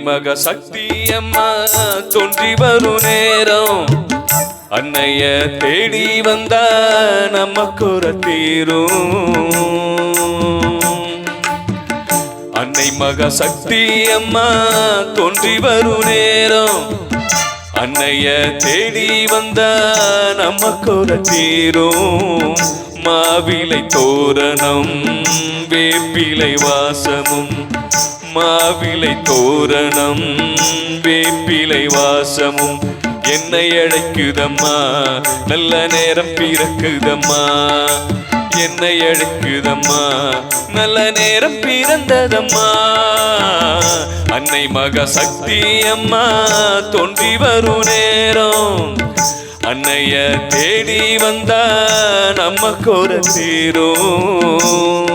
மக சக்தி அம்மா தோன்றி வரும் நேரம் அன்னைய தேடி வந்தா நம்ம குறை தீரும். அன்னை மக சக்தி அம்மா தோன்றி வரும் நேரம் அன்னைய தேடி வந்தா நம்ம குறை தீரும். மாவிலை தோரணம் வேப்பிலை வாசமும் மாவிலை தோரணம் வேப்பிலை வாசமும் என்னை அழைக்குதம்மா நல்ல நேரம் பிறக்குதம்மா. என்னை அழைக்குதம்மா நல்ல நேரம் பிறந்ததம்மா. அன்னை மக சக்தி அம்மா தோன்றி வரும் நேரம் அன்னைய தேடி வந்தா நம்ம குறை தீரும்.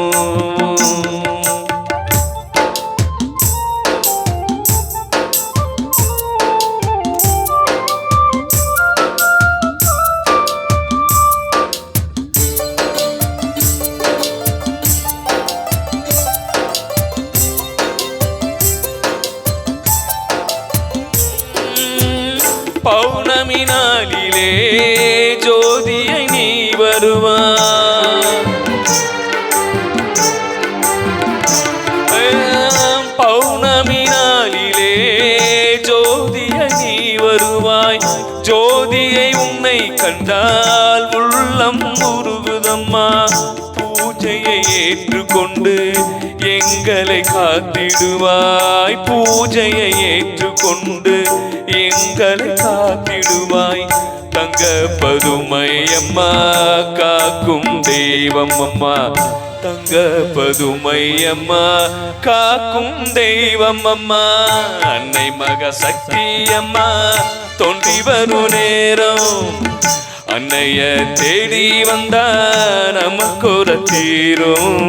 பௌர்ணமி நாளிலே ஜோதியை நீ வருவாய். பௌர்ணமி நாளிலே ஜோதியை நீ வருவாய். ஜோதியை உன்னை கண்டால் உள்ளம் உருகுதம்மா. பூஜையை ஏற்றுக்கொண்டு எங்களை காத்திடுவாய். பூஜையை ஏற்றுக்கொண்டு எங்களை காத்திடுவாய். தங்க பதுமை அம்மா காக்கும் தெய்வம் அம்மா. தங்க பதுமை அம்மா காக்கும் தெய்வம் அம்மா. அன்னை மக சக்தி அம்மா தோன்றி வரும் நேரம் அன்னைய தேடி வந்தா நம்ம குறை தீரும்.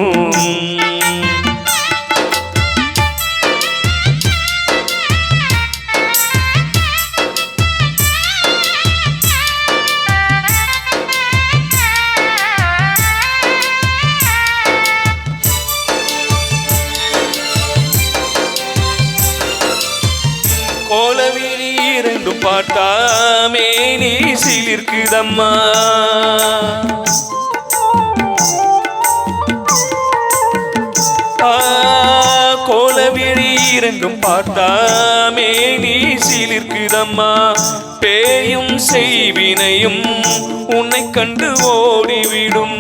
கோலவிழி இரண்டு பார்த்தா மேனி சிலிர்க்குதம்மா. கோலவிழி இரண்டும் பார்த்தா மேனி சிலிர்க்குதம்மா. பேயும் செய்வினையும் உன்னை கண்டு ஓடிவிடும்.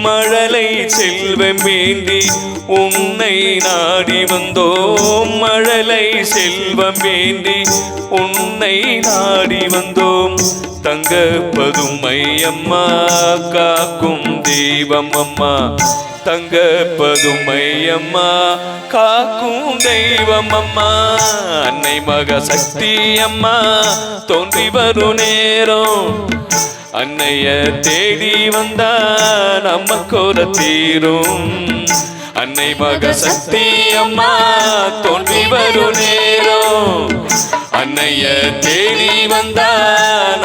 மழலை செல்வம் வேண்டி உன்னை நாடி வந்தோம். மழலை செல்வம் வேண்டி உன்னை நாடி வந்தோம். தங்க பதுமை அம்மா காக்கும் தெய்வம் அம்மா. தங்க பதுமை அம்மா காக்கும் தெய்வம் அம்மா. அன்னை மக சக்தி அம்மா தோன்றி வரும் நேரம் அன்னைய தேடி வந்தா நம்ம குறை தீரும். அன்னை மக சக்தி அம்மா தோன்றி வரும் நேரம் அன்னைய தேடி வந்தா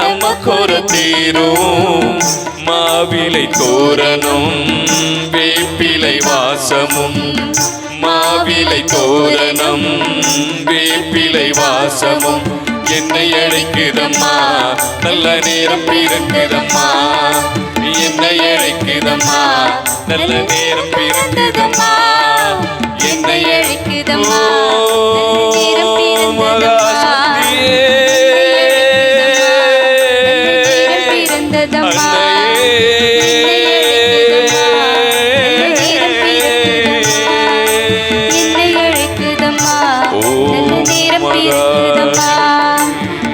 நம்ம குறை தீரும். மாவிலை தோரணம் வேப்பிலை வாசமும் மாவிலை தோரணம் வேப்பிலை வாசமும் என்னை அழைக்குதம்மா நல்ல நேரம் பிறக்குதம்மா. என்னை அழைக்குதம்மா நல்ல நேரம் பிறக்குதம்மா. என்னை அழைக்குதம்மா மகா சக்தியே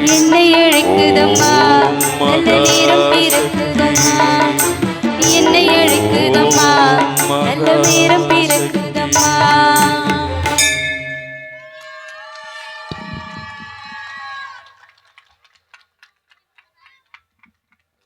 என்னை அழைக்குதம்மா நல்ல நேரம் பிறக்குதம்மா. என்னை அழைக்குதம்மா நல்ல நேரம்